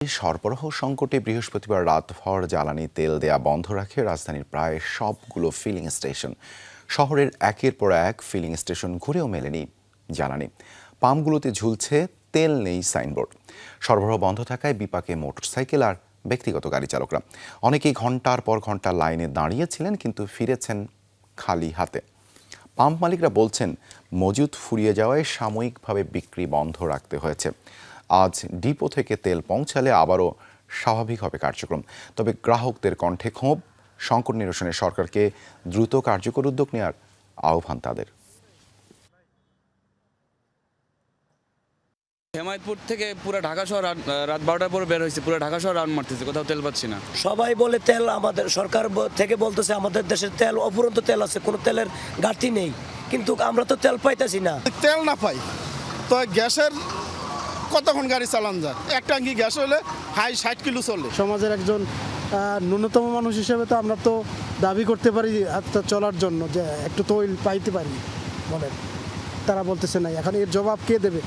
সরবরাহ সংকটে বৃহস্পতিবার রাতভর জ্বালানি তেল দেয়া বন্ধ রাখে রাজধানীর প্রায় সবগুলো ফিলিং স্টেশন। শহরের একের পর এক ফিলিং স্টেশন ঘুরেও মেলেনি জ্বালানি। পাম্পগুলোতে ঝুলছে তেল নেই সাইনবোর্ড। সরবরাহ বন্ধ থাকায় বিপাকে মোটরসাইকেল আর ব্যক্তিগত গাড়ি চালকরা। অনেকেই ঘন্টার পর ঘন্টা লাইনে দাঁড়িয়েছিলেন, কিন্তু ফিরেছেন খালি হাতে। পাম্প মালিকরা বলছেন, মজুদ ফুরিয়ে যাওয়ায় সাময়িকভাবে বিক্রি বন্ধ রাখতে হয়েছে। আজ ডিপো থেকে তেল পৌঁছালে আবারও স্বাভাবিক হবে কার্যক্রম। তবে গ্রাহকদের কণ্ঠে ক্ষোভ, সংকট নিরসনে সরকারকে দ্রুত কার্যকর উদ্যোগ নেওয়ার আহ্বান তাদের। হেমায়তপুর থেকে পুরো ঢাকা শহর রাত 12টার পরে বের হয়েছে, পুরো ঢাকা শহর রাউন্ড মারতেছে, কোথাও তেল পাচ্ছি না। সবাই বলে তেল, আমাদের সরকার থেকে বলতেছে আমাদের দেশের তেল অফুরন্ত তেল আছে, কোনো তেলের ঘাটতি নেই, কিন্তু আমরা তো তেল পাইতেছি না। তেল না পাই তো গ্যাসের কতক্ষণ গাড়ি চালান যায়? এক ট্যাঙ্কি গ্যাস হলে হাই 60 কিলো চলে। সমাজের একজন ন্যূনতম মানুষ হিসেবে তো আমরা তো দাবি করতে পারি চলার জন্য যে একটু তৈল পাইতে পারি, বলেন। তারা বলতেছে না, এখন এর জবাব কে দেবে?